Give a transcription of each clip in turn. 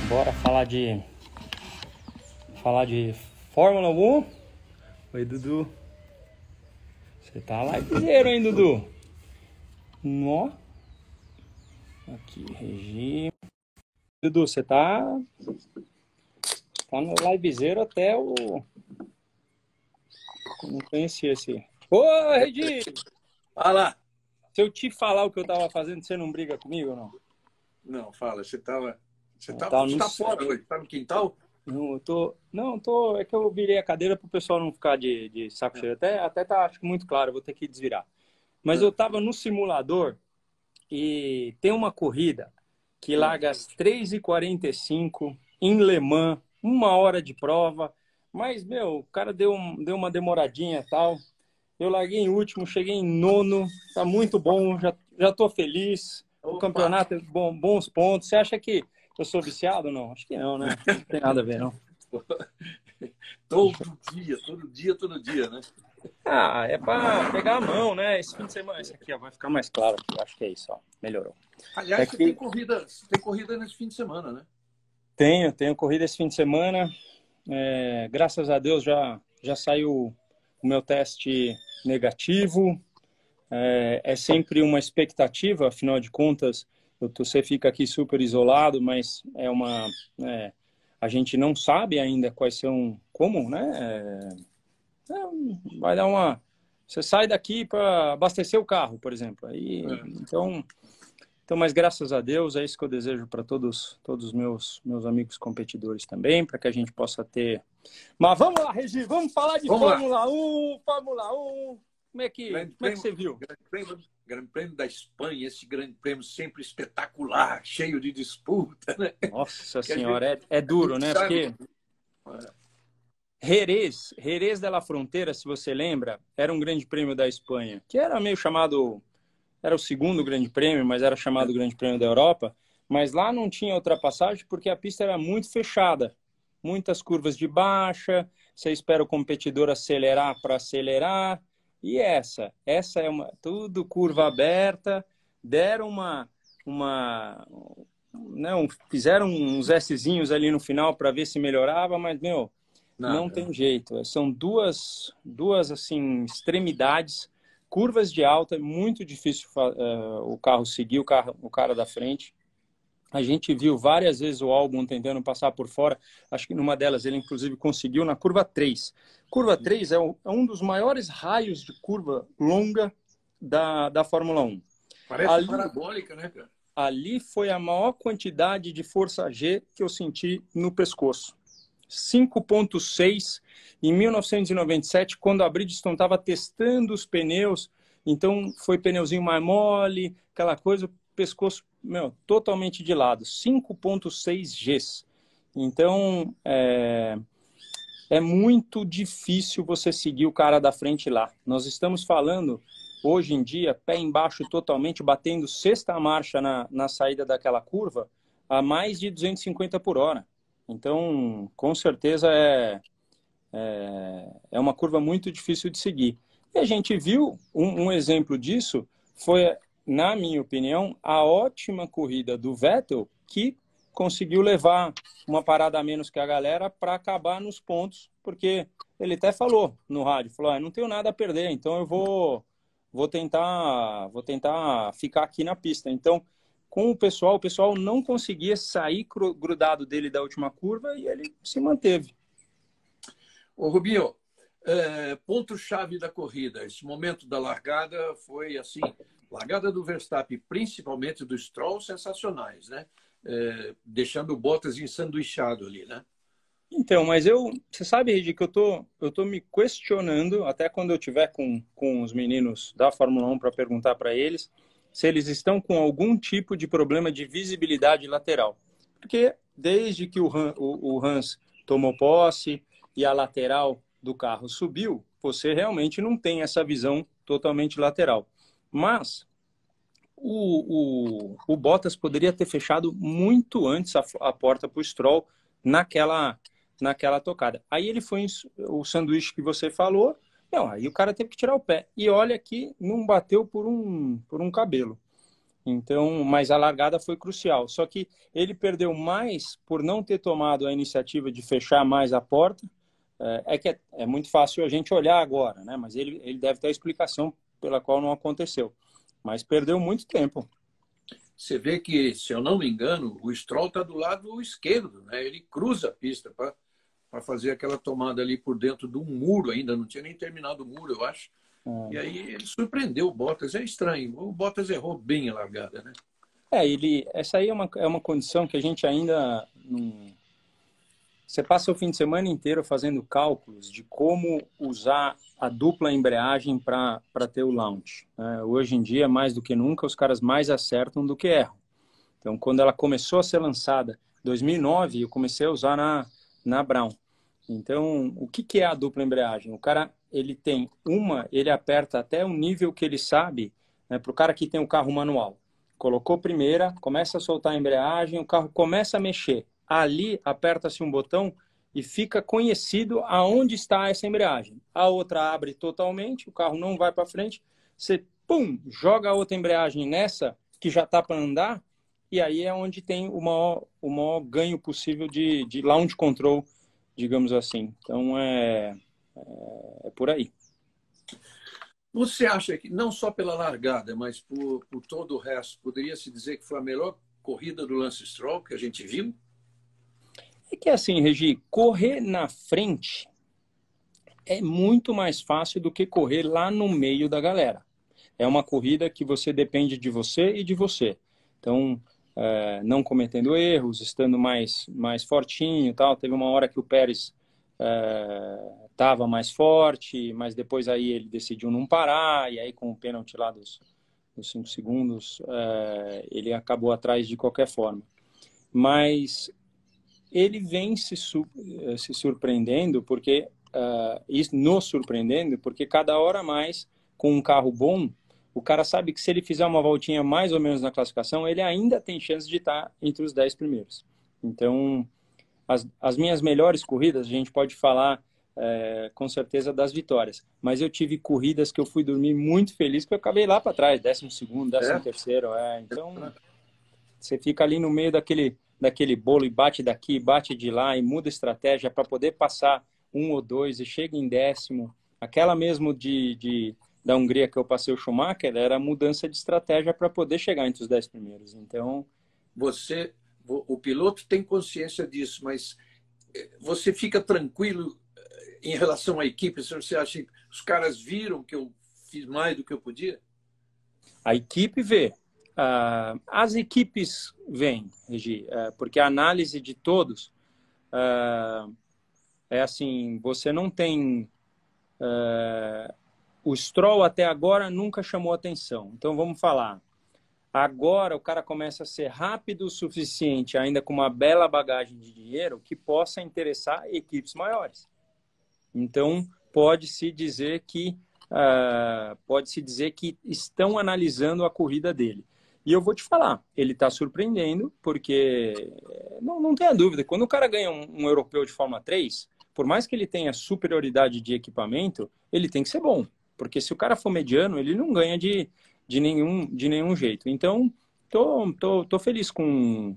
Bora falar de Fórmula 1. Oi, Dudu. Você tá lá inteiro, hein, Dudu? Nó. Aqui, Regi. Dudu, você tá no livezeiro até o... Não conhecia esse... Ô, Regi! Fala! Se eu te falar o que eu tava fazendo, você não briga comigo ou não? Não, fala, você Tá tá fora hoje, tá no quintal? Não, é que eu virei a cadeira pro pessoal não ficar de saco cheio. Até tá, acho que muito claro, eu vou ter que desvirar. Mas eu tava no simulador e tem uma corrida que larga às 3h45 em Le Mans, 1 hora de prova. Mas, meu, o cara deu uma demoradinha e tal. Eu larguei em último, cheguei em nono, tá muito bom, já tô feliz. O Opa! campeonato é bons pontos. Você acha que eu sou viciado ou não? Acho que não, né? Não tem nada a ver, não. Todo dia, né? Ah, é pra pegar a mão, né? Esse fim de semana, esse aqui ó, vai ficar mais claro aqui. Acho que é isso, ó. Melhorou. É Aliás, você que tem corrida nesse fim de semana, né? tenho corrida esse fim de semana. Graças a Deus já saiu o meu teste negativo. É sempre uma expectativa, afinal de contas, você fica aqui super isolado, mas a gente não sabe ainda quais são, como, né? Vai dar uma... Você sai daqui para abastecer o carro, por exemplo. Aí, então, mas graças a Deus, é isso que eu desejo para todos os meus amigos competidores também, para que a gente possa ter... Mas vamos lá, Regi, vamos falar de Vamos lá! Fórmula 1, Fórmula 1. Grande Como é que Prêmio, você viu? Grande Prêmio da Espanha, esse Grande Prêmio sempre espetacular, cheio de disputa, né? Nossa Que a senhora, é duro, gente né? sabe. Porque Jerez de la Frontera, se você lembra, era um grande prêmio da Espanha, que era meio chamado, era o segundo grande prêmio, mas era chamado Grande Prêmio da Europa. Mas lá não tinha ultrapassagem porque a pista era muito fechada. Muitas curvas de baixa, você espera o competidor acelerar para acelerar. E essa é tudo curva aberta, deram fizeram uns Szinhos ali no final para ver se melhorava, mas, meu, não Nada. tem jeito. São duas assim, extremidades, curvas de alta, é muito difícil o carro seguir, o cara da frente. A gente viu várias vezes o Albon tentando passar por fora. Acho que numa delas ele, inclusive, conseguiu na curva 3. Curva 3 é um dos maiores raios de curva longa da Fórmula 1. Parece parabólica, né, cara? Ali foi a maior quantidade de força G que eu senti no pescoço. 5,6 em 1997, quando a Bridgestone estava testando os pneus. Então, foi pneuzinho mais mole, aquela coisa, o pescoço, totalmente de lado. 5,6 Gs. Então, é muito difícil você seguir o cara da frente lá. Nós estamos falando, hoje em dia, pé embaixo totalmente, batendo sexta marcha na saída daquela curva, a mais de 250 por hora. Então, com certeza, é uma curva muito difícil de seguir. E a gente viu um exemplo disso, foi, na minha opinião, a ótima corrida do Vettel, que conseguiu levar uma parada a menos que a galera para acabar nos pontos, porque ele até falou no rádio, falou, não tenho nada a perder, então eu vou tentar ficar aqui na pista. Então, com o pessoal não conseguia sair grudado dele da última curva e ele se manteve. Ô, Rubinho, ponto-chave da corrida. Esse momento da largada foi assim, largada do Verstappen, principalmente do Stroll, sensacionais, né? Deixando o Bottas ensanduichado ali, né? Então, mas você sabe, Regi, que eu tô me questionando, até quando eu tiver com os meninos da Fórmula 1 para perguntar para eles, se eles estão com algum tipo de problema de visibilidade lateral. Porque desde que o Hans tomou posse e a lateral do carro subiu, você realmente não tem essa visão totalmente lateral. Mas o Bottas poderia ter fechado muito antes a porta para o Stroll naquela tocada. Aí ele foi o sanduíche que você falou, não, aí o cara teve que tirar o pé. E olha que não bateu por um cabelo. Então, mas a largada foi crucial. Só que ele perdeu mais por não ter tomado a iniciativa de fechar mais a porta. É muito fácil a gente olhar agora, né? Mas ele deve ter a explicação pela qual não aconteceu. Mas perdeu muito tempo. Você vê que, se eu não me engano, o Stroll está do lado esquerdo, né? Ele cruza a pista para fazer aquela tomada ali por dentro do muro ainda, não tinha nem terminado o muro, eu acho. E aí ele surpreendeu o Bottas. É estranho, o Bottas errou bem a largada, né? Essa aí é uma condição que a gente ainda não... Você passa o fim de semana inteiro fazendo cálculos de como usar a dupla embreagem para ter o launch. Hoje em dia, mais do que nunca, os caras mais acertam do que erram. Então, quando ela começou a ser lançada, em 2009, eu comecei a usar na Brown. Então, o que é a dupla embreagem? O cara, ele aperta até o nível que ele sabe, né, para o cara que tem o carro manual. Colocou primeira, começa a soltar a embreagem, o carro começa a mexer. Ali, aperta-se um botão e fica conhecido aonde está essa embreagem. A outra abre totalmente, o carro não vai para frente, você, joga a outra embreagem nessa, que já está para andar, e aí é onde tem o maior ganho possível de launch control, digamos assim. Então, é por aí. Você acha que, não só pela largada, mas por todo o resto, poderia-se dizer que foi a melhor corrida do Lance Stroll que a gente viu? É que assim, Regi, correr na frente é muito mais fácil do que correr lá no meio da galera. É uma corrida que você depende de você e de você. Então, não cometendo erros, estando mais fortinho e tal. Teve uma hora que o Pérez estava mais forte, mas depois aí ele decidiu não parar, e aí com o pênalti lá dos 5 segundos, ele acabou atrás de qualquer forma. Mas ele vem se surpreendendo, porque nos surpreendendo, porque cada hora mais, com um carro bom, o cara sabe que se ele fizer uma voltinha mais ou menos na classificação, ele ainda tem chance de estar entre os 10 primeiros. Então, as minhas melhores corridas, a gente pode falar com certeza das vitórias, mas eu tive corridas que eu fui dormir muito feliz, que eu acabei lá para trás, 12º, 13º. Então, você fica ali no meio daquele bolo e bate daqui, bate de lá e muda estratégia para poder passar 1 ou 2 e chega em 10º. Aquela mesmo da Hungria que eu passei o Schumacher era a mudança de estratégia para poder chegar entre os 10 primeiros. Então, o piloto tem consciência disso, mas você fica tranquilo em relação à equipe? Você acha que os caras viram que eu fiz mais do que eu podia? A equipe vê. As equipes veem, Regi, porque a análise de todos é assim, você não tem... o Stroll até agora nunca chamou atenção. Então vamos falar. Agora o cara começa a ser rápido o suficiente, ainda com uma bela bagagem de dinheiro, que possa interessar equipes maiores. Então pode-se dizer que estão analisando a corrida dele. E eu vou te falar, ele está surpreendendo, porque não tenha dúvida, quando o cara ganha um europeu de Fórmula 3, por mais que ele tenha superioridade de equipamento, ele tem que ser bom. Porque se o cara for mediano, ele não ganha de nenhum jeito. Então, tô feliz com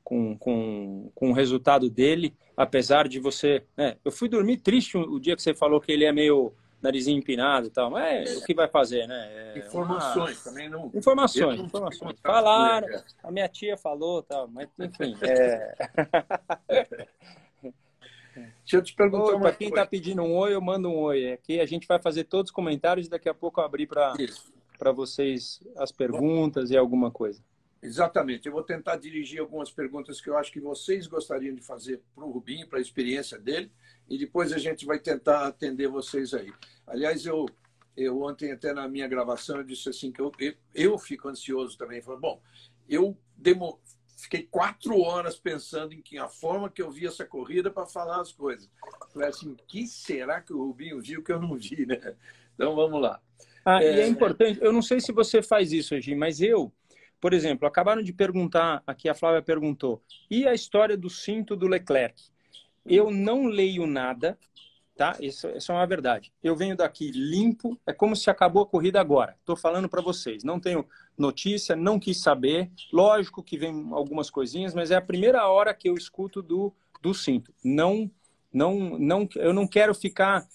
o resultado dele, apesar de você... eu fui dormir triste o dia que você falou que ele é meio narizinho empinado e tal, mas o que vai fazer, né? Informações também não... Informações. Falaram, a minha tia falou, tal, mas enfim... Deixa eu te perguntar para quem está pedindo um oi, eu mando um oi. Aqui a gente vai fazer todos os comentários e daqui a pouco eu abrir para vocês as perguntas e alguma coisa. Exatamente. Eu vou tentar dirigir algumas perguntas que eu acho que vocês gostariam de fazer para o Rubinho, para a experiência dele, e depois a gente vai tentar atender vocês aí. Aliás, eu ontem, até na minha gravação, eu disse assim que eu fico ansioso também. Falei, bom, eu fiquei 4 horas pensando em a forma que eu vi essa corrida para falar as coisas. Falei assim, que será que o Rubinho viu que eu não vi, né? Então, vamos lá. E é importante, eu não sei se você faz isso, Regi, mas por exemplo, acabaram de perguntar, aqui a Flávia perguntou, e a história do cinto do Leclerc? Eu não leio nada, tá? Isso é uma verdade. Eu venho daqui limpo, é como se acabou a corrida agora. Estou falando para vocês. Não tenho notícia, não quis saber. Lógico que vem algumas coisinhas, mas é a primeira hora que eu escuto do cinto. Eu não quero ficar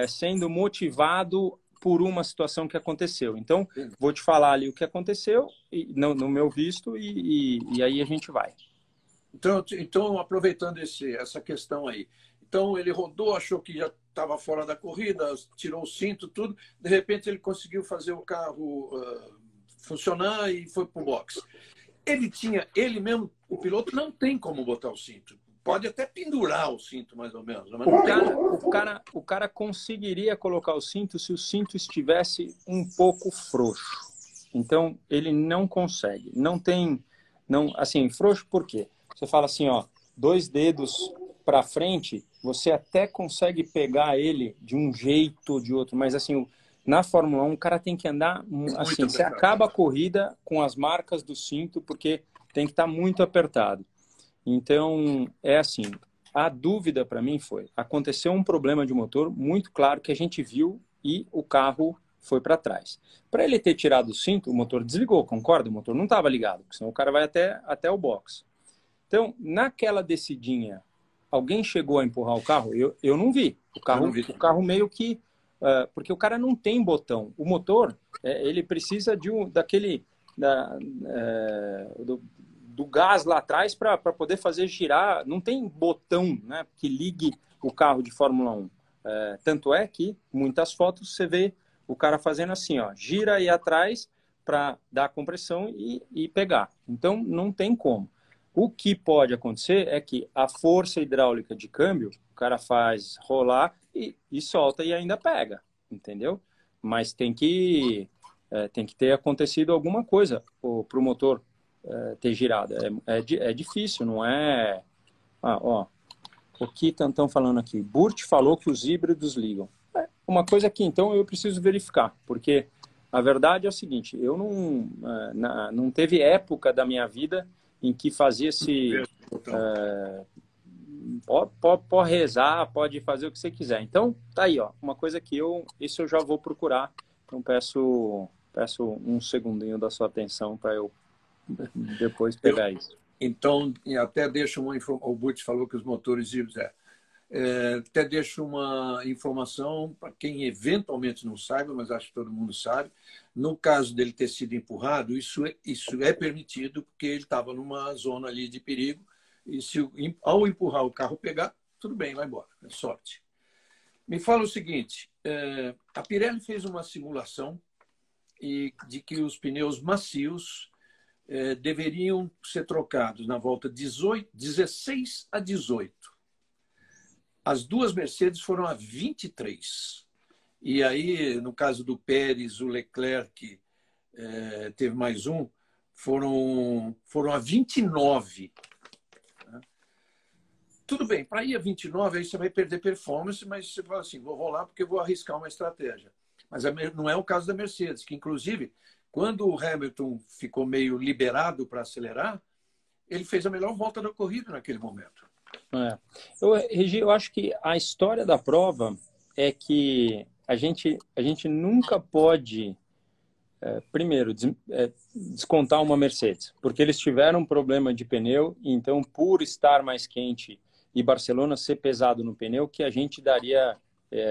sendo motivado por uma situação que aconteceu. Então, vou te falar ali o que aconteceu no meu visto e aí a gente vai. Então aproveitando essa questão aí. Então, ele rodou, achou que já estava fora da corrida, tirou o cinto, tudo. De repente, ele conseguiu fazer o carro funcionar e foi para o box. Ele mesmo, o piloto, não tem como botar o cinto. Pode até pendurar o cinto, mais ou menos. Mas o cara conseguiria colocar o cinto se o cinto estivesse um pouco frouxo. Então, ele não consegue. Não tem... assim, frouxo por quê? Você fala assim, ó, 2 dedos para frente, você até consegue pegar ele de um jeito ou de outro. Mas, assim, na Fórmula 1, o cara tem que andar... assim, você acaba a corrida com as marcas do cinto, porque tem que estar muito apertado. Então, é assim, a dúvida para mim foi, aconteceu um problema de motor muito claro que a gente viu e o carro foi para trás. Para ele ter tirado o cinto, o motor desligou, concorda? O motor não estava ligado, senão o cara vai até o box. Então, naquela descidinha, alguém chegou a empurrar o carro? Eu não vi. O carro meio que... porque o cara não tem botão. O motor, ele precisa do gás lá atrás para poder fazer girar. Não tem botão, né, que ligue o carro de Fórmula 1. Tanto é que muitas fotos você vê o cara fazendo assim, ó, gira aí atrás para dar compressão e pegar. Então, não tem como. O que pode acontecer é que a força hidráulica de câmbio, o cara faz rolar e solta e ainda pega, entendeu? Mas tem que ter acontecido alguma coisa para o motor ter girado. É difícil, não é... ó, o que estão falando aqui? Burt falou que os híbridos ligam. Uma coisa que, então, eu preciso verificar, porque a verdade é o seguinte, eu não teve época da minha vida em que fazia esse... pode rezar, pode fazer o que você quiser. Então, tá aí, ó, uma coisa que isso eu já vou procurar. Então, peço um segundinho da sua atenção para eu depois pegar isso. Então, até deixo uma informação. O Butch falou que os motores híbridos até deixo uma informação para quem eventualmente não saiba, mas acho que todo mundo sabe. No caso dele ter sido empurrado, isso é permitido porque ele estava numa zona ali de perigo e ao empurrar o carro pegar, tudo bem, vai embora, é sorte. Me fala o seguinte, a Pirelli fez uma simulação de que os pneus macios deveriam ser trocados na volta 16 a 18. As duas Mercedes foram a 23. E aí, no caso do Pérez, o Leclerc teve mais um, foram a 29. Tudo bem, para ir a 29, aí você vai perder performance, mas você fala assim, vou rolar porque eu vou arriscar uma estratégia. Mas não é o caso da Mercedes, que inclusive, quando o Hamilton ficou meio liberado para acelerar, ele fez a melhor volta da corrida naquele momento. Regi, eu acho que a história da prova é que a gente nunca pode, primeiro, descontar uma Mercedes, porque eles tiveram um problema de pneu, então, por estar mais quente e Barcelona ser pesado no pneu, que a gente daria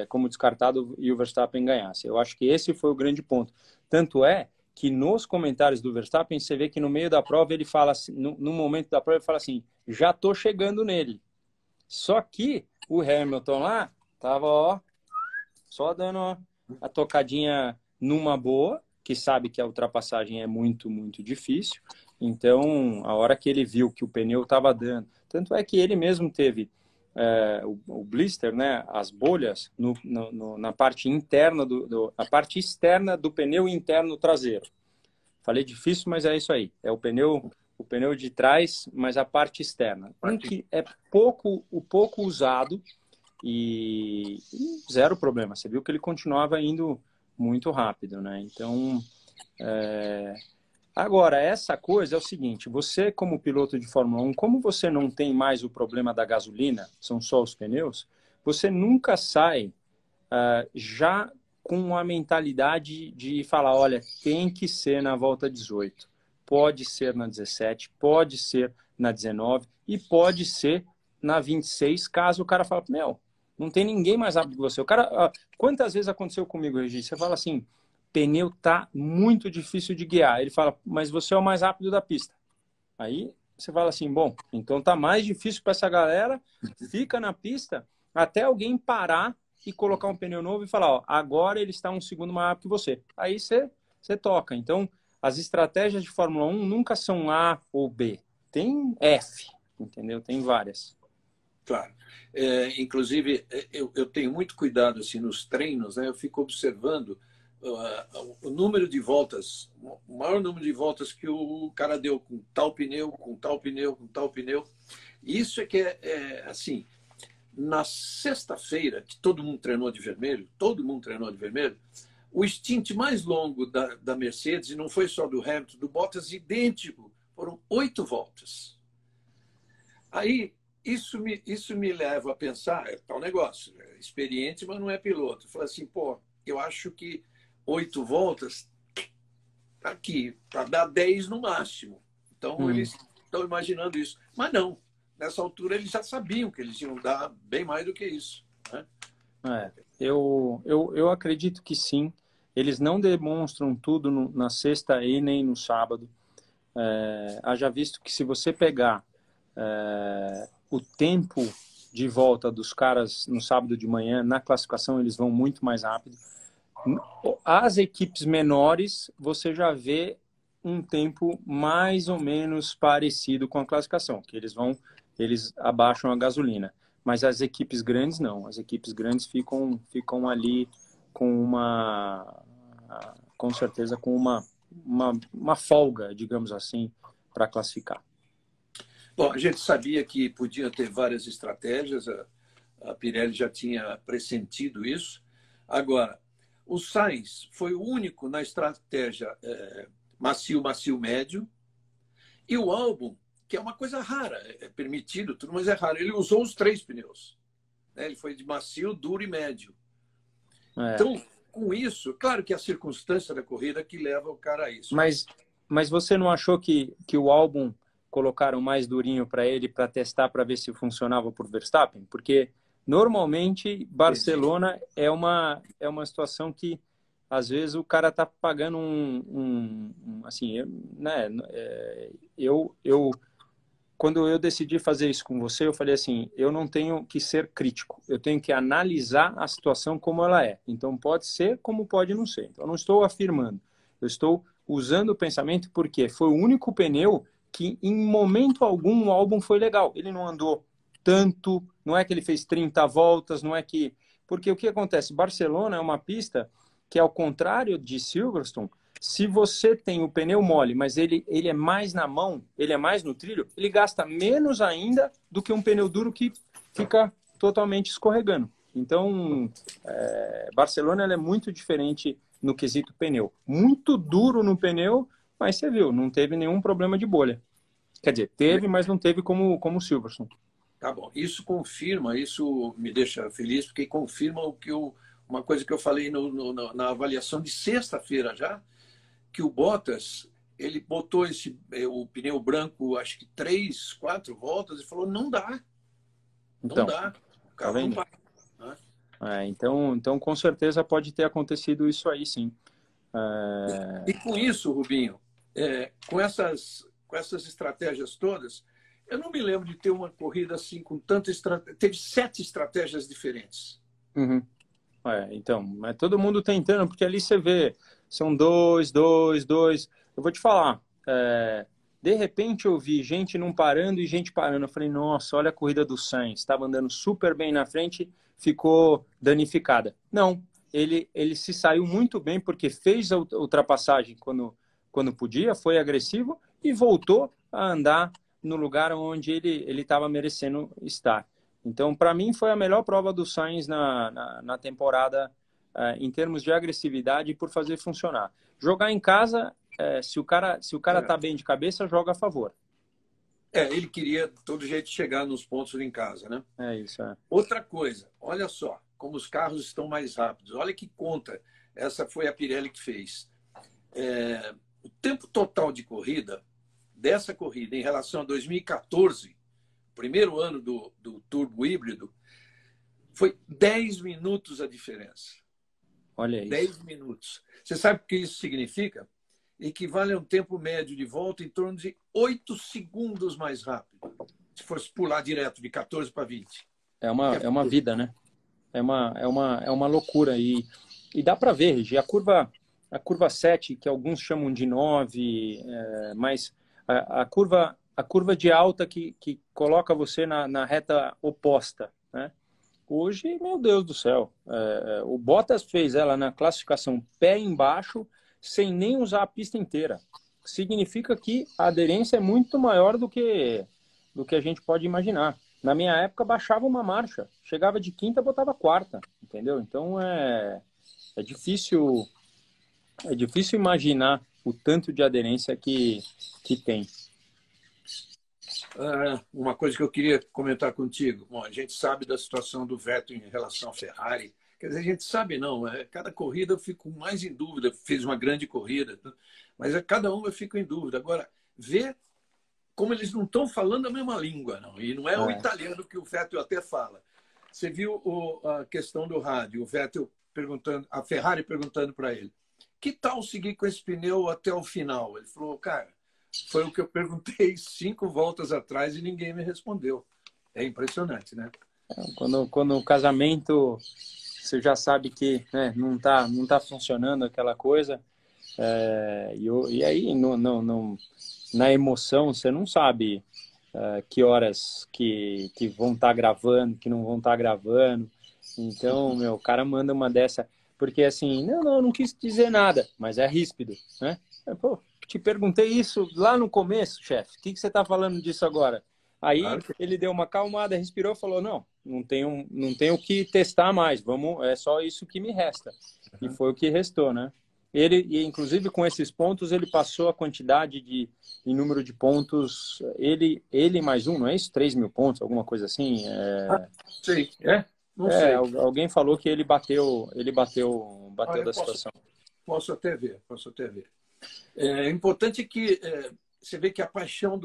como descartado e o Verstappen ganhasse. Eu acho que esse foi o grande ponto. Tanto é que nos comentários do Verstappen, você vê que no meio da prova ele fala assim, no momento da prova ele fala assim, já tô chegando nele. Só que o Hamilton lá tava, ó, só dando a tocadinha numa boa, que sabe que a ultrapassagem é muito, muito difícil. Então, a hora que ele viu que o pneu estava dando... Tanto é que ele mesmo teve o blister, né, as bolhas, na parte interna, a parte externa do pneu interno traseiro. Falei difícil, mas é isso aí. É o pneu de trás, mas a parte externa. Que é pouco usado e zero problema. Você viu que ele continuava indo muito rápido, né? Então, agora, essa coisa é o seguinte, você como piloto de Fórmula 1, como você não tem mais o problema da gasolina, são só os pneus, você nunca sai já com a mentalidade de falar, olha, tem que ser na volta 18, pode ser na 17, pode ser na 19 e pode ser na 26, caso o cara fale, meu, não tem ninguém mais rápido que você. O cara, quantas vezes aconteceu comigo, Regi? Você fala assim, pneu tá muito difícil de guiar. Ele fala, mas você é o mais rápido da pista. Aí você fala assim, bom, então tá mais difícil para essa galera, fica na pista até alguém parar e colocar um pneu novo e falar, ó, agora ele está um segundo mais rápido que você. Aí você toca. Então, as estratégias de Fórmula 1 nunca são A ou B. Tem F, entendeu? Tem várias. Claro. Inclusive, eu tenho muito cuidado assim, nos treinos, né? Eu fico observando o número de voltas, o maior número de voltas que o cara deu com tal pneu, com tal pneu, com tal pneu. Isso é que assim, na sexta-feira, que todo mundo treinou de vermelho, o stint mais longo da Mercedes, e não foi só do Hamilton, do Bottas, idêntico, foram 8 voltas. Aí, isso me leva a pensar, é tal negócio, é experiente, mas não é piloto. Eu falei assim, pô, eu acho que 8 voltas tá aqui, para dar 10 no máximo. Então, eles estão imaginando isso. Mas não, nessa altura eles já sabiam que eles iam dar bem mais do que isso. Né? Eu acredito que sim. Eles não demonstram tudo na sexta e nem no sábado. Haja visto que se você pegar o tempo de volta dos caras no sábado de manhã, na classificação eles vão muito mais rápido. As equipes menores, você já vê um tempo mais ou menos parecido com a classificação, que eles abaixam a gasolina. Mas as equipes grandes não. As equipes grandes ficam ali com certeza com uma folga, digamos assim, para classificar. Bom, a gente sabia que podia ter várias estratégias, a Pirelli já tinha pressentido isso. Agora, o Sainz foi o único na estratégia macio, médio, e o Albon, que é uma coisa rara, é permitido tudo, mas é raro, ele usou os 3 pneus. Né? Ele foi de macio, duro e médio. Então, com isso, claro que é a circunstância da corrida que leva o cara a isso. Mas você não achou que o Albon colocaram mais durinho para ele para testar para ver se funcionava por Verstappen? Porque normalmente Barcelona é uma situação que às vezes o cara tá pagando assim, quando eu decidi fazer isso com você, eu falei assim, eu não tenho que ser crítico, eu tenho que analisar a situação como ela é. Então pode ser como pode não ser. Então eu não estou afirmando, eu estou usando o pensamento porque foi o único pneu que em momento algum o álbum foi legal. Ele não andou tanto, não é que ele fez 30 voltas, não é que... Porque o que acontece? Barcelona é uma pista que, ao contrário de Silverstone, se você tem o pneu mole, mas ele é mais na mão, ele é mais no trilho, ele gasta menos ainda do que um pneu duro que fica totalmente escorregando. Então, Barcelona ela é muito diferente no quesito pneu. Muito duro no pneu, mas você viu, não teve nenhum problema de bolha. Quer dizer, teve, mas não teve como o Silverstone. Tá bom. Isso confirma, isso me deixa feliz, porque confirma uma coisa que eu falei na avaliação de sexta-feira já, que o Bottas, ele botou o pneu branco, acho que 3, 4 voltas, e falou, não dá. Não dá. O carro não para. Né? Então, com certeza pode ter acontecido isso aí, sim. E com isso, Rubinho, com essas estratégias todas, eu não me lembro de ter uma corrida assim com tanta estratégia. Teve 7 estratégias diferentes. Uhum. Então, mas todo mundo tentando, porque ali você vê, são 2, 2, 2. Eu vou te falar, de repente eu vi gente não parando e gente parando. Eu falei, nossa, olha a corrida do Sainz, estava andando super bem na frente, ficou danificada. Não, ele se saiu muito bem porque fez a ultrapassagem quando podia, foi agressivo e voltou a andar no lugar onde ele estava merecendo estar. Então, para mim, foi a melhor prova do Sainz na temporada em termos de agressividade por fazer funcionar. Jogar em casa, se o cara tá bem de cabeça, joga a favor. Ele queria, de todo jeito, chegar nos pontos em casa, né? É isso, é. Outra coisa, olha só, como os carros estão mais rápidos. Olha que conta, essa foi a Pirelli que fez. O tempo total de corrida, dessa corrida, em relação a 2014, primeiro ano do turbo híbrido, foi 10 minutos a diferença. Olha isso. 10 minutos. Você sabe o que isso significa? Equivale a um tempo médio de volta em torno de 8 segundos mais rápido. Se fosse pular direto de 14 para 20. É uma vida, né? É uma loucura. E dá para ver, Regi, a curva 7, que alguns chamam de 9, mas a curva de alta que coloca você na reta oposta, né? Hoje, meu Deus do céu, o Bottas fez ela na classificação pé embaixo, sem nem usar a pista inteira. Significa que a aderência é muito maior do que a gente pode imaginar. Na minha época, baixava uma marcha. Chegava de quinta, botava quarta. Entendeu? Então, é difícil imaginar o tanto de aderência que tem. Uma coisa que eu queria comentar contigo. Bom, a gente sabe da situação do Vettel em relação à Ferrari. Quer dizer, a gente sabe não. Cada corrida eu fico mais em dúvida. Fez uma grande corrida, mas cada uma eu fico em dúvida. Agora, ver como eles não estão falando a mesma língua, não. E não é o italiano que o Vettel até fala. Você viu a questão do rádio, o Vettel perguntando, a Ferrari perguntando para ele: que tal seguir com esse pneu até o final? Ele falou: cara, foi o que eu perguntei 5 voltas atrás e ninguém me respondeu. É impressionante, né? Quando o casamento, você já sabe que, né, não tá funcionando aquela coisa. E aí, na emoção, você não sabe que horas que vão estar gravando, que não vão estar gravando. Então, o cara manda uma dessa, porque assim, eu não quis dizer nada, mas é ríspido, né? Pô, te perguntei isso lá no começo, chefe. O que você está falando disso agora? Aí ele deu uma acalmada, respirou e falou: não tenho que testar mais. É só isso que me resta. E foi o que restou, né? E inclusive com esses pontos ele passou a quantidade em número de pontos. Ele mais um, não é isso? 3.000 pontos, alguma coisa assim. Sim, não sei. Alguém falou que ele bateu da situação. Posso até ver. É importante que você vê que a paixão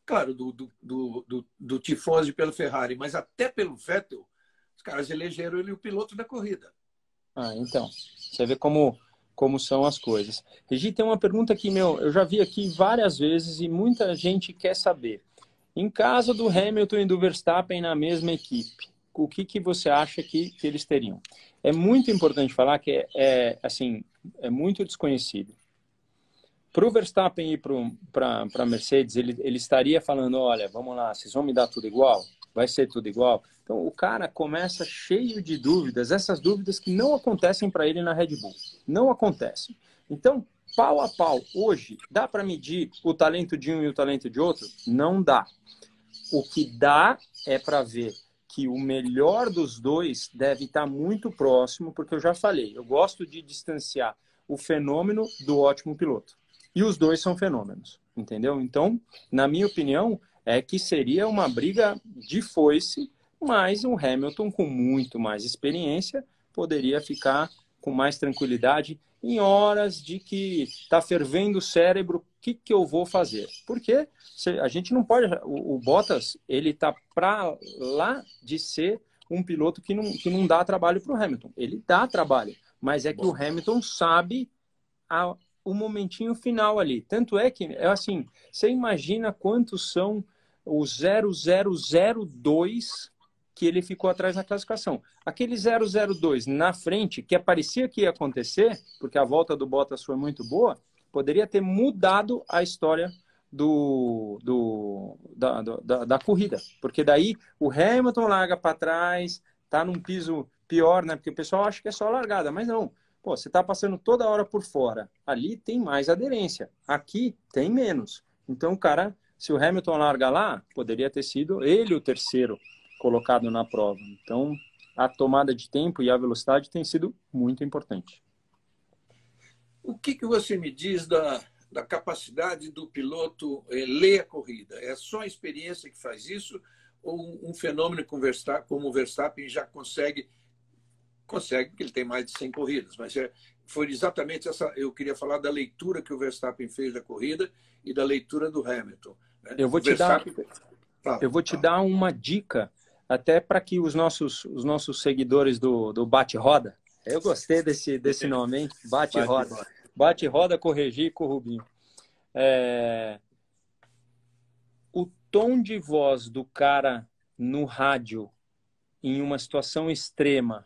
claro, do tifose pelo Ferrari, mas até pelo Vettel, os caras elegeram ele o piloto da corrida. Então, você vê como são as coisas. Regi, tem uma pergunta que, eu já vi aqui várias vezes e muita gente quer saber. Em caso do Hamilton e do Verstappen na mesma equipe, o que você acha que eles teriam? É muito importante falar que é muito desconhecido. Para o Verstappen e para a Mercedes, ele estaria falando: olha, vamos lá, vocês vão me dar tudo igual? Vai ser tudo igual? Então, o cara começa cheio de dúvidas, essas dúvidas que não acontecem para ele na Red Bull. Não acontecem. Então, pau a pau, hoje, dá para medir o talento de um e o talento de outro? Não dá. O que dá é para ver que o melhor dos dois deve estar muito próximo, porque eu já falei, eu gosto de distanciar o fenômeno do ótimo piloto. E os dois são fenômenos, entendeu? Então, na minha opinião, é que seria uma briga de foice, mas o Hamilton, com muito mais experiência, poderia ficar com mais tranquilidade em horas de que está fervendo o cérebro, o que eu vou fazer? Porque a gente não pode... O Bottas, ele está para lá de ser um piloto que não dá trabalho para o Hamilton. Ele dá trabalho, mas é que o Hamilton sabe o momentinho final ali. Tanto é que, assim, você imagina quantos são os 0002 que ele ficou atrás na classificação. Aquele 002 na frente, que parecia que ia acontecer, porque a volta do Bottas foi muito boa, poderia ter mudado a história da corrida. Porque daí o Hamilton larga para trás, tá num piso pior, né? Porque o pessoal acha que é só largada, mas não. Pô, você está passando toda hora por fora. Ali tem mais aderência. Aqui tem menos. Então, cara, se o Hamilton larga lá, poderia ter sido ele o terceiro colocado na prova. Então, a tomada de tempo e a velocidade tem sido muito importante. O que você me diz da capacidade do piloto ler a corrida? É só a experiência que faz isso? Ou um fenômeno como o Verstappen já consegue, porque ele tem mais de 100 corridas, mas foi exatamente essa. Eu queria falar da leitura que o Verstappen fez da corrida e da leitura do Hamilton. Né? Eu vou te dar uma dica, até para que os nossos seguidores do Bate-Roda, eu gostei desse nome, hein? Bate-Roda. Bate-Roda, corrigir com o Rubinho. O tom de voz do cara no rádio, em uma situação extrema,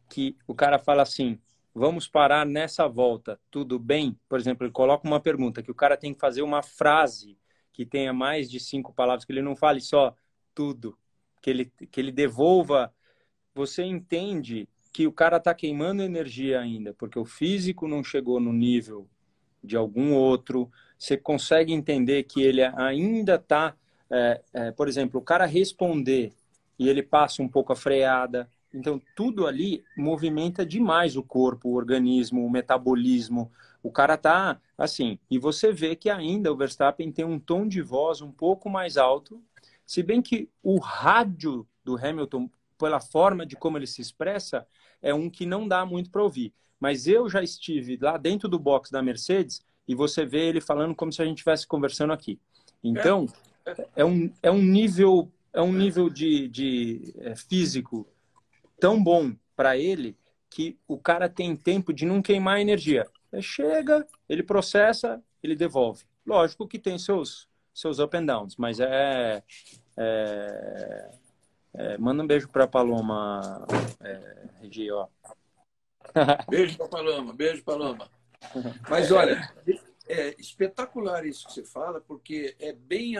que o cara fala assim, vamos parar nessa volta, tudo bem? Por exemplo, ele coloca uma pergunta, que o cara tem que fazer uma frase que tenha mais de 5 palavras, que ele não fale só tudo, que ele devolva. Você entende que o cara está queimando energia ainda, porque o físico não chegou no nível de algum outro. Você consegue entender que ele ainda está... por exemplo, o cara responder e ele passa um pouco a freada. Então, tudo ali movimenta demais o corpo, o organismo, o metabolismo. O cara tá assim. E você vê que ainda o Verstappen tem um tom de voz um pouco mais alto, se bem que o rádio do Hamilton, pela forma de como ele se expressa, é um que não dá muito para ouvir. Mas eu já estive lá dentro do box da Mercedes e você vê ele falando como se a gente estivesse conversando aqui. Então, é um nível de físico tão bom para ele que o cara tem tempo de não queimar energia. Chega, ele processa, ele devolve. Lógico que tem seus up and downs, mas manda um beijo para a Paloma, Regi, ó. Beijo para Paloma, beijo, Paloma. Mas olha, é espetacular isso que você fala, porque é bem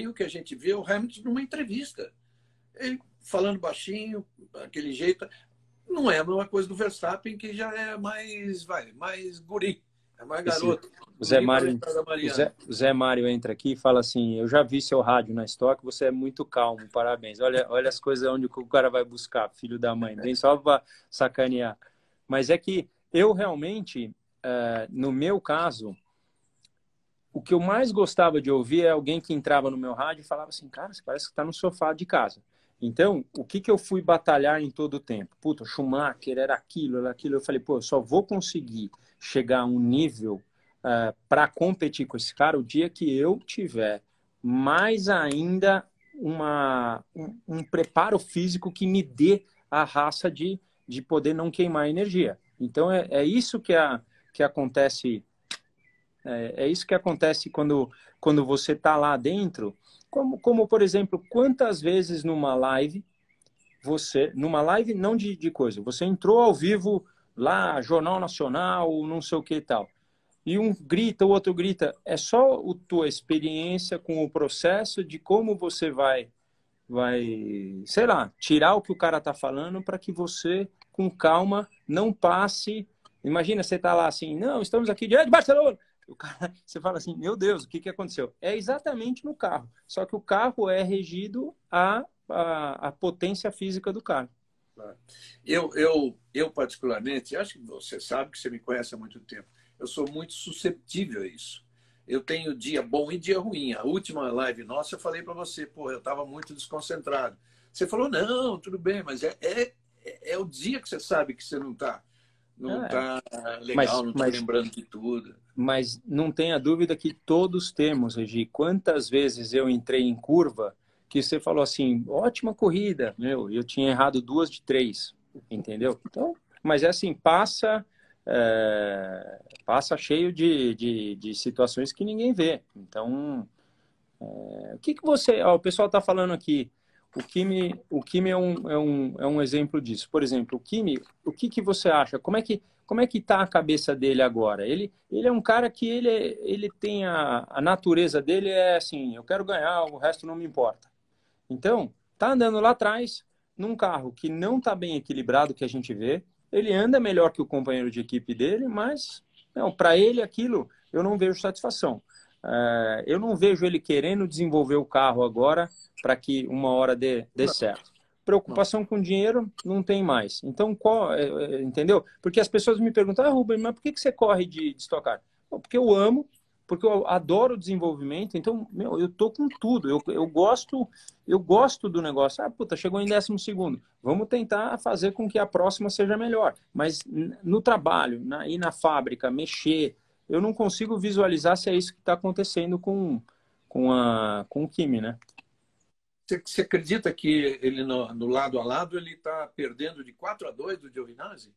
o que a gente vê o Hamilton numa entrevista. Ele falando baixinho, daquele jeito. Não é a mesma coisa do Verstappen, que já é mais guri, é mais garoto. O Zé Mário entra aqui e fala assim, eu já vi seu rádio na Stock, você é muito calmo, parabéns. Olha as coisas onde o cara vai buscar, filho da mãe, bem só para sacanear. Mas é que eu realmente, no meu caso, o que eu mais gostava de ouvir é alguém que entrava no meu rádio e falava assim, cara, você parece que está no sofá de casa. Então, o que eu fui batalhar em todo o tempo? Puta, Schumacher era aquilo. Eu falei, pô, eu só vou conseguir chegar a um nível para competir com esse cara o dia que eu tiver mais ainda um preparo físico que me dê a raça de poder não queimar energia. Então, é isso que acontece. É isso que acontece quando você está lá dentro. Como, por exemplo, quantas vezes numa live, numa live não de coisa, você entrou ao vivo lá, Jornal Nacional, não sei o que e tal, e um grita, o outro grita, é só a tua experiência com o processo de como você vai, sei lá, tirar o que o cara está falando para que você, com calma, não passe. Imagina, você está lá assim, não, estamos aqui diante de Barcelona. O cara, você fala assim, meu Deus, o que aconteceu? É exatamente no carro, só que o carro é regido à potência física do carro. Eu particularmente, acho que você sabe que você me conhece há muito tempo, eu sou muito susceptível a isso. Eu tenho dia bom e dia ruim. A última live nossa eu falei para você, pô, eu estava muito desconcentrado. Você falou, não, tudo bem, mas é o dia que você sabe que você não está legal, não está lembrando de tudo. Mas não tenha dúvida que todos temos, Regi. Quantas vezes eu entrei em curva que você falou assim, ótima corrida, eu tinha errado 2 de 3, entendeu? Então, mas é assim, passa cheio de situações que ninguém vê. Então, o que você... o pessoal está falando aqui, o Kimi é um exemplo disso. Por exemplo, o Kimi, o que você acha? Como é que está a cabeça dele agora? Ele é um cara que ele tem a natureza dele é assim, eu quero ganhar, o resto não me importa. Então, tá andando lá atrás, num carro que não está bem equilibrado, que a gente vê. Ele anda melhor que o companheiro de equipe dele, mas para ele aquilo eu não vejo satisfação. Eu não vejo ele querendo desenvolver o carro agora para que uma hora dê certo. Preocupação com dinheiro não tem mais. Então, entendeu? Porque as pessoas me perguntam, Rubem, mas por que você corre de Stock Car? Porque eu amo, porque eu adoro o desenvolvimento, então, meu, eu tô com tudo, eu gosto do negócio. Ah, puta, chegou em 12º, vamos tentar fazer com que a próxima seja melhor. Mas no trabalho, ir na fábrica, mexer, eu não consigo visualizar se é isso que está acontecendo com o Kimi, né? Você acredita que ele no lado a lado ele está perdendo de 4-2 do Giovinazzi?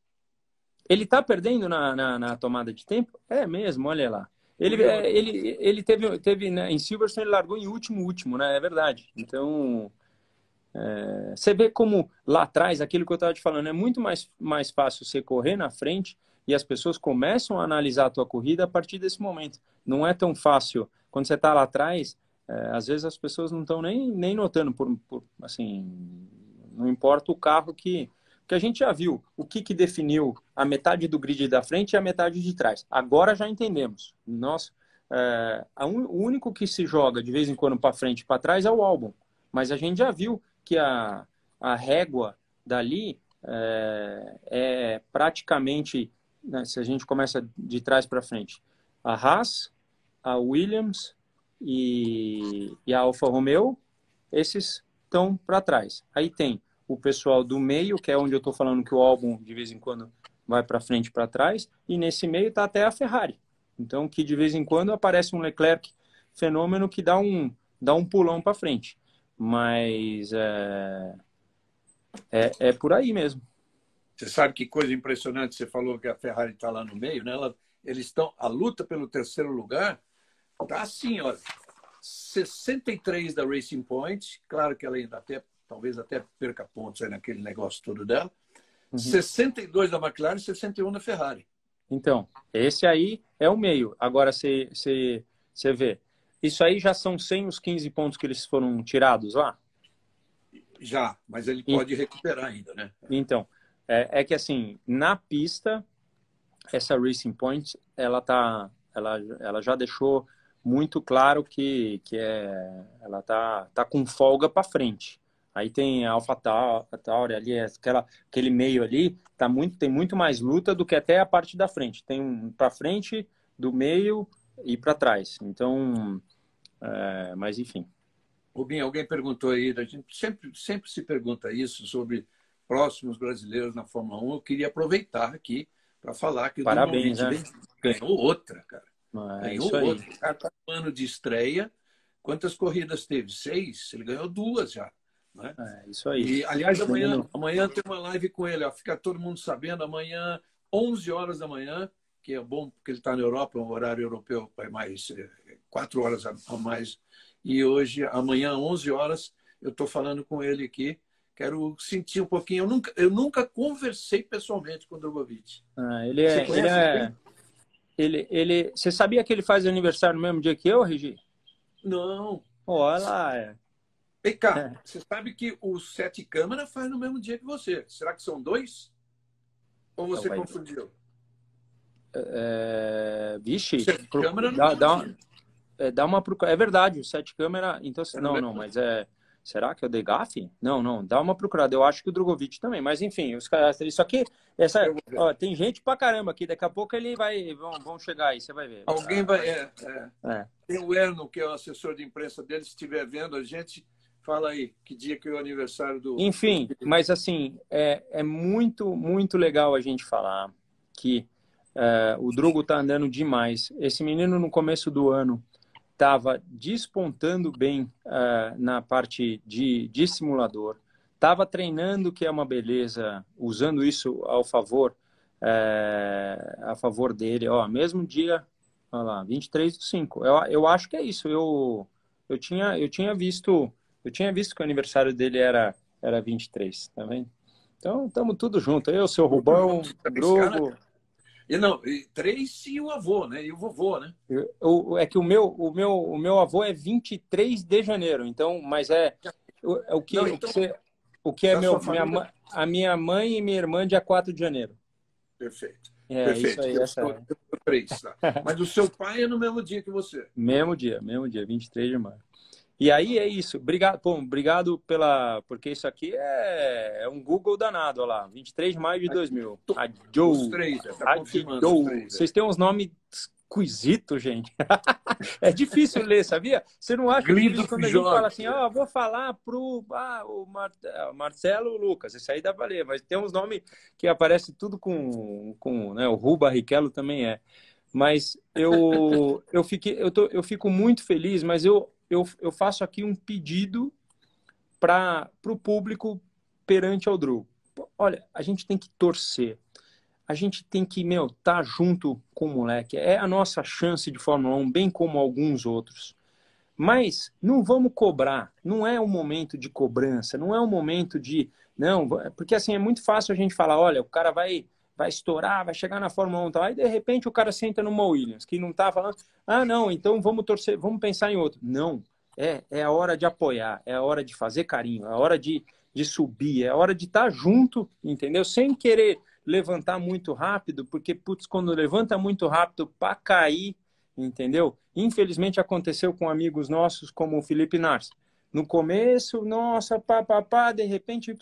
Ele está perdendo na tomada de tempo? É mesmo, olha lá. Ele teve né, em Silverstone, ele largou em último, né? É verdade. Então, você vê como lá atrás, aquilo que eu estava te falando, é muito mais fácil você correr na frente e as pessoas começam a analisar a tua corrida a partir desse momento. Não é tão fácil. Quando você está lá atrás, às vezes as pessoas não estão nem notando, assim, não importa o carro que a gente já viu o que definiu a metade do grid da frente e a metade de trás. Agora já entendemos. Nossa, o único que se joga de vez em quando para frente e para trás é o Albon. Mas a gente já viu que a régua dali é praticamente, né, se a gente começa de trás para frente, a Haas, a Williams e a Alfa Romeo, esses estão para trás. Aí tem o pessoal do meio, que é onde eu estou falando que o Albon de vez em quando vai para frente e para trás, e nesse meio está até a Ferrari. Então, que de vez em quando aparece um Leclerc fenômeno que dá um pulão para frente. Mas é por aí mesmo. Você sabe que coisa impressionante, você falou que a Ferrari está lá no meio, né? Eles estão, a luta pelo terceiro lugar está assim, olha, 63 da Racing Point, claro que ela ainda talvez até perca pontos aí naquele negócio todo dela, 62 da McLaren e 61 da Ferrari. Então, esse aí é o meio. Agora, você vê, isso aí já são 100 os 15 pontos que eles foram tirados lá? Já, mas ele pode recuperar ainda, né? Então, é que assim, na pista, essa Racing Point, ela já deixou muito claro que ela tá com folga para frente. Aí tem a AlphaTauri ali, aquele meio ali, tem muito mais luta do que até a parte da frente. Tem um para frente, do meio e para trás. Então, mas enfim. Rubinho, alguém perguntou aí, a gente sempre se pergunta isso sobre próximos brasileiros na Fórmula 1. Eu queria aproveitar aqui para falar que o Parabéns, né? ganhou outra, cara. Ganhou outra. O cara está no ano de estreia. Quantas corridas teve? 6? Ele ganhou 2 já. Né? Isso aí. E, aliás, amanhã tem uma live com ele. Ó, fica todo mundo sabendo. Amanhã, 11 horas da manhã, que é bom porque ele está na Europa, um horário europeu, vai mais 4 horas a mais. E amanhã, 11 horas, eu estou falando com ele aqui. Quero sentir um pouquinho. Eu nunca conversei pessoalmente com o Drogovic. Você sabia que ele faz aniversário no mesmo dia que eu, Regi? Não. Olha lá. Vem cá, você sabe que o Sete Câmara faz no mesmo dia que você. Será que são 2? Ou você confundiu? Vixe, Sete Câmara dá uma procura. É verdade, o Sete Câmara. Então, não, mas será que é o Degafe? Não, dá uma procurada. Eu acho que o Drogovic também, mas enfim, os caras. Isso aqui, tem gente pra caramba aqui. Daqui a pouco vão chegar aí, você vai ver. Alguém vai. Tem o Erno, que é o assessor de imprensa dele, se estiver vendo a gente. Fala aí, que dia que é o aniversário do... Enfim, mas assim, é muito, muito legal a gente falar que o Drogo tá andando demais. Esse menino, no começo do ano, estava despontando bem na parte de simulador. Estava treinando, que é uma beleza, usando isso a favor dele. Ó, mesmo dia, olha lá, 23/5. Eu acho que é isso. Eu tinha visto que o aniversário dele era 23, tá vendo? Então, estamos tudo junto. Eu, seu Rubão, Drogo. E 3 e o avô, né? E o vovô, né? É que o meu avô é 23 de janeiro, então, mas o que é a minha mãe e minha irmã dia 4 de janeiro. Perfeito. Perfeito. Isso aí, eu 3, tá? Mas o seu pai é no mesmo dia que você. Mesmo dia, 23 de maio. E aí é isso. Obrigado porque isso aqui é um Google danado, olha lá. 23 de maio de 2000. Os 3, tá confirmando. Vocês têm uns nomes Quisito, gente. É difícil ler, sabia? Você não acha Glido difícil quando a gente Jorge. fala assim, ó, vou falar pro Marcelo Lucas, esse aí dá pra ler, mas tem uns nomes que aparece tudo com né, o Ru Barrichello também é. Mas eu fico muito feliz, mas eu faço aqui um pedido para o público perante ao Drew. Olha, a gente tem que torcer. A gente tem que, tá junto com o moleque. É a nossa chance de Fórmula 1, bem como alguns outros. Mas não vamos cobrar. Não é o momento de cobrança. Não é o momento de... Não, porque assim, é muito fácil a gente falar, olha, o cara vai estourar, vai chegar na Fórmula 1 e tal. Aí, de repente, o cara senta numa Williams, que não tá falando, não, então vamos torcer, vamos pensar em outro. Não. É a hora de apoiar, é a hora de fazer carinho, é a hora de subir, é a hora de estar junto, entendeu? Sem querer levantar muito rápido, porque, putz, quando levanta muito rápido para cair, entendeu? Infelizmente aconteceu com amigos nossos como o Felipe Nars. No começo, nossa, de repente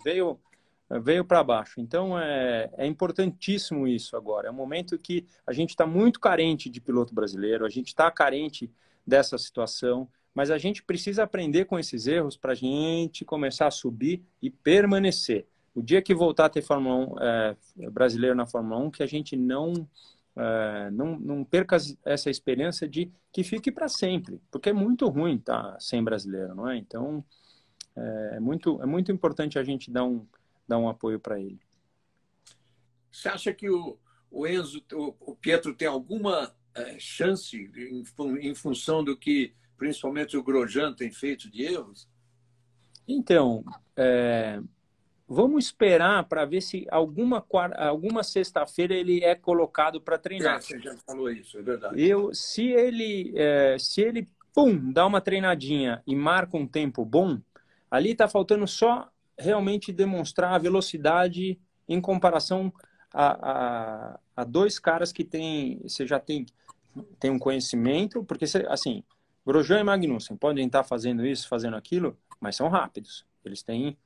veio para baixo. Então é importantíssimo isso agora. É um momento que a gente está muito carente de piloto brasileiro, a gente está carente dessa situação, mas a gente precisa aprender com esses erros para a gente começar a subir e permanecer. O dia que voltar a ter Fórmula 1, brasileiro na Fórmula 1, que a gente não perca essa esperança de que fique para sempre, porque é muito ruim estar sem brasileiro, não é? Então, é muito importante a gente dar um apoio para ele. Você acha que o Enzo, o Pietro tem alguma chance em função do que principalmente o Grosjean tem feito de erros? Então, vamos esperar para ver se alguma sexta-feira ele é colocado para treinar. Você já falou isso, é verdade. Se ele dá uma treinadinha e marca um tempo bom, ali está faltando só realmente demonstrar a velocidade em comparação a dois caras que você já tem um conhecimento, porque assim, Grosjean e Magnussen podem estar fazendo isso, fazendo aquilo, mas são rápidos. Eles têm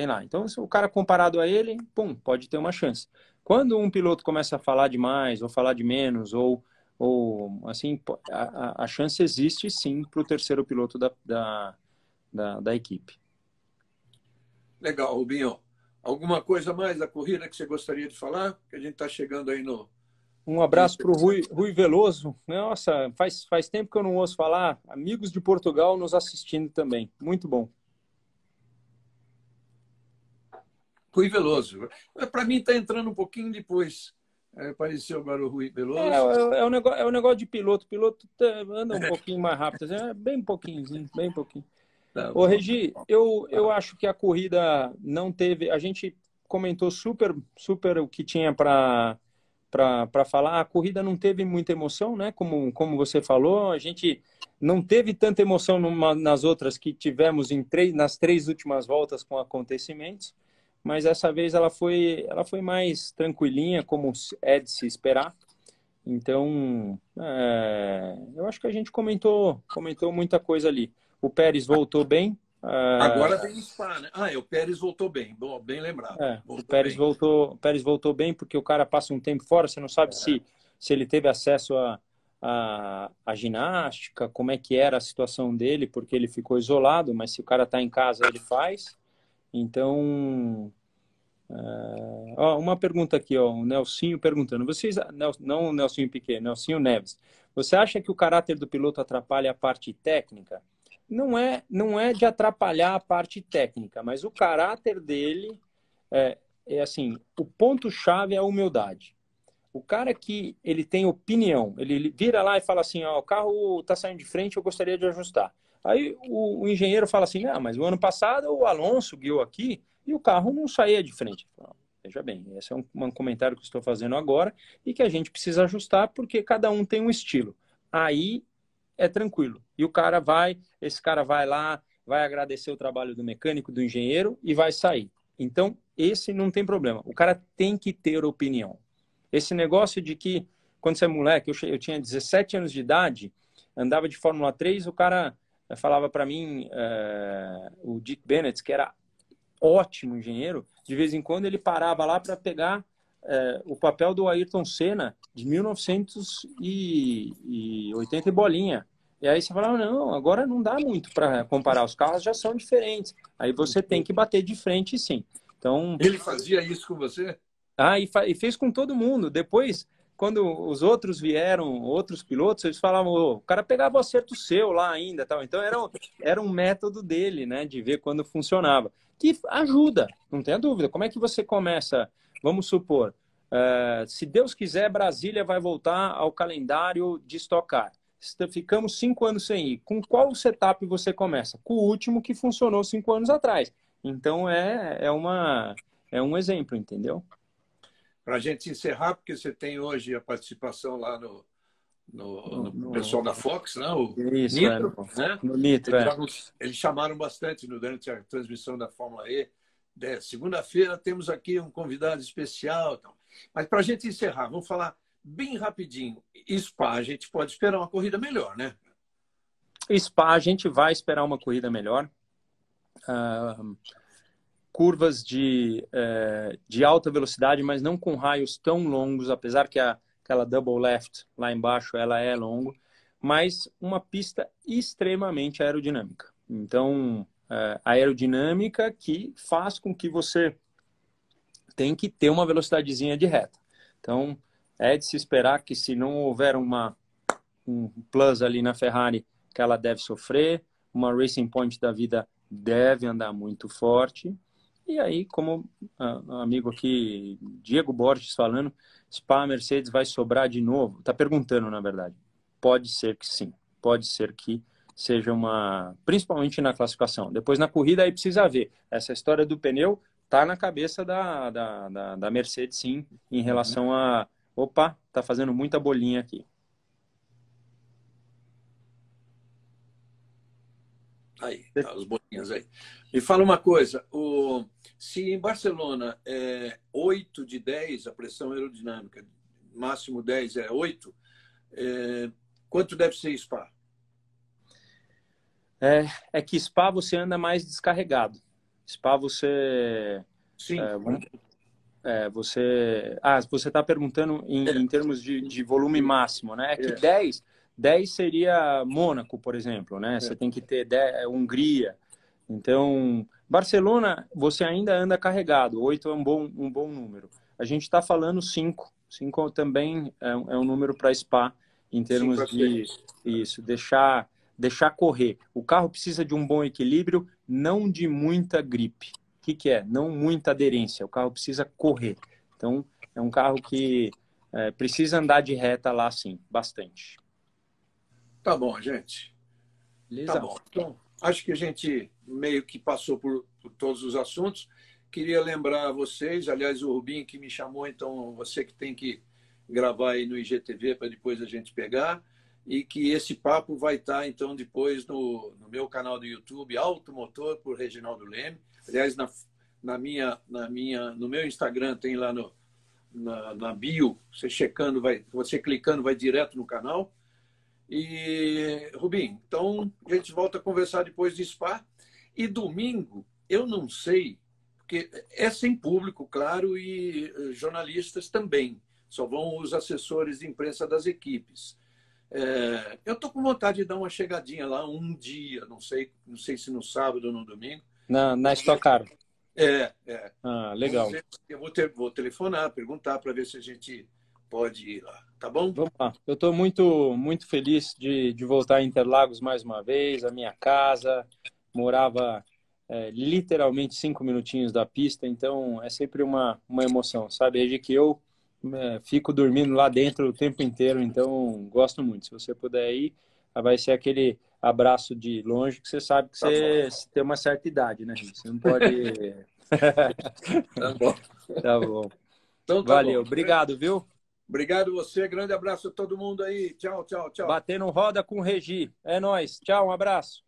lá. Então, se o cara comparado a ele, pode ter uma chance. Quando um piloto começa a falar demais, ou falar de menos, ou assim, a chance existe sim para o terceiro piloto da equipe. Legal, Rubinho. Alguma coisa mais da corrida que você gostaria de falar? Que a gente está chegando aí no... Um abraço para o Rui Veloso. Nossa, faz tempo que eu não ouço falar. Amigos de Portugal nos assistindo também. Muito bom. Rui Veloso. Para mim está entrando um pouquinho depois. Apareceu agora o Rui Veloso. É um negócio de piloto. Piloto anda um pouquinho mais rápido. Bem pouquinho, bem pouquinho. Tá, Ô, Regi, eu acho que a corrida não teve... A gente comentou super o que tinha para falar. A corrida não teve muita emoção, né? Como você falou, a gente não teve tanta emoção nas outras que tivemos nas 3 últimas voltas com acontecimentos, mas dessa vez ela foi mais tranquilinha, como é de se esperar. Então, eu acho que a gente comentou muita coisa ali. O Pérez voltou bem. Agora vem o Spa, né? O Pérez voltou bem. Bom, bem lembrado. O Pérez voltou bem porque o cara passa um tempo fora, você não sabe se ele teve acesso à ginástica, como é que era a situação dele, porque ele ficou isolado, mas se o cara está em casa, ele faz. Então, uma pergunta aqui, o Nelsinho perguntando. Não o Nelsinho Piquet, Nelsinho Neves. Você acha que o caráter do piloto atrapalha a parte técnica? Não é de atrapalhar a parte técnica, mas o caráter dele é assim, o ponto-chave é a humildade. O cara que ele tem opinião, ele vira lá e fala assim, o carro está saindo de frente, eu gostaria de ajustar. Aí o engenheiro fala assim, mas o ano passado o Alonso guiou aqui e o carro não saía de frente. Veja bem, esse é um comentário que eu estou fazendo agora e que a gente precisa ajustar porque cada um tem um estilo. Aí é tranquilo. E esse cara vai lá, vai agradecer o trabalho do mecânico, do engenheiro e vai sair. Então, esse não tem problema. O cara tem que ter opinião. Esse negócio de que, quando você é moleque, eu tinha 17 anos de idade, andava de Fórmula 3, o cara falava para mim, o Dick Bennett, que era ótimo engenheiro, de vez em quando ele parava lá para pegar o papel do Ayrton Senna de 1980 e bolinha. E aí você fala, não, agora não dá muito para comparar, os carros já são diferentes. Aí você tem que bater de frente, sim. Então, Ele fazia isso com você? e fez com todo mundo. Depois, quando os outros vieram, outros pilotos, eles falavam, o cara pegava o acerto seu lá ainda. Tal. Então, era um método dele, né, de ver quando funcionava. Que ajuda, não tenha dúvida. Como é que você começa? Vamos supor, se Deus quiser, Brasília vai voltar ao calendário de Stock Car. Ficamos 5 anos sem ir. Com qual setup você começa? Com o último que funcionou 5 anos atrás. Então, é um exemplo, entendeu? Para a gente encerrar, porque você tem hoje a participação lá no pessoal da Fox, né? O Isso, Nitro, né? no Nitro, eles chamaram bastante durante a transmissão da Fórmula E. Segunda-feira temos aqui um convidado especial. Então. Mas para a gente encerrar, vamos falar bem rapidinho. Spa, a gente pode esperar uma corrida melhor, né? Spa, a gente vai esperar uma corrida melhor. Curvas de alta velocidade, mas não com raios tão longos, apesar que aquela double left lá embaixo, ela é longo, mas uma pista extremamente aerodinâmica. Então, aerodinâmica que faz com que você tem que ter uma velocidadezinha de reta. Então, é de se esperar que se não houver um plus ali na Ferrari, que ela deve sofrer, uma Racing Point da vida deve andar muito forte. E aí, como amigo aqui, Diego Borges falando, Spa, Mercedes vai sobrar de novo? Está perguntando, na verdade. Pode ser que sim. Pode ser que seja principalmente na classificação. Depois na corrida aí precisa ver. Essa história do pneu está na cabeça da Mercedes, sim, em relação a... Opa, tá fazendo muita bolinha aqui. Aí, tá, as bolinhas aí. Me fala uma coisa, se em Barcelona é 8 de 10 a pressão aerodinâmica, máximo 10 é 8, quanto deve ser Spa? É que Spa você anda mais descarregado. Spa você... Sim. Você está perguntando em termos de volume máximo, né? É que 10 seria Mônaco, por exemplo, né? Você tem que ter Hungria. Então, Barcelona, você ainda anda carregado. 8 é um bom número. A gente está falando 5. 5 também é um número para Spa, em termos de isso, deixar correr. O carro precisa de um bom equilíbrio, não de muita gripe. O que é? Não muita aderência. O carro precisa correr. Então, é um carro que precisa andar de reta lá, sim, bastante. Tá bom, gente. Beleza? Tá bom. Então, acho que a gente meio que passou por todos os assuntos. Queria lembrar a vocês, aliás, o Rubinho que me chamou, então você que tem que gravar aí no IGTV para depois a gente pegar, e que esse papo vai estar, então, depois no meu canal do YouTube, Automotor por Reginaldo Leme. Aliás, no meu Instagram tem lá na bio, você clicando vai direto no canal. E, Rubinho, então a gente volta a conversar depois de Spa. E domingo, eu não sei, porque é sem público, claro, e jornalistas também. Só vão os assessores de imprensa das equipes. Eu estou com vontade de dar uma chegadinha lá um dia, não sei se no sábado ou no domingo. Na Stock Car. Legal. Eu vou telefonar, perguntar para ver se a gente pode ir lá, tá bom? Vamos lá. Eu estou muito, muito feliz de voltar a Interlagos mais uma vez, a minha casa. Morava literalmente 5 minutinhos da pista, então é sempre uma emoção, sabe? Desde que eu fico dormindo lá dentro o tempo inteiro, então gosto muito. Se você puder ir, vai ser aquele abraço de longe, que você sabe que você tem uma certa idade, né, gente? Você não pode... Tá bom. Tá bom. Então, tá valeu, bom. Obrigado, viu? Obrigado você, grande abraço a todo mundo aí. Tchau, tchau, tchau. Batendo roda com o Regi. É nóis. Tchau, um abraço.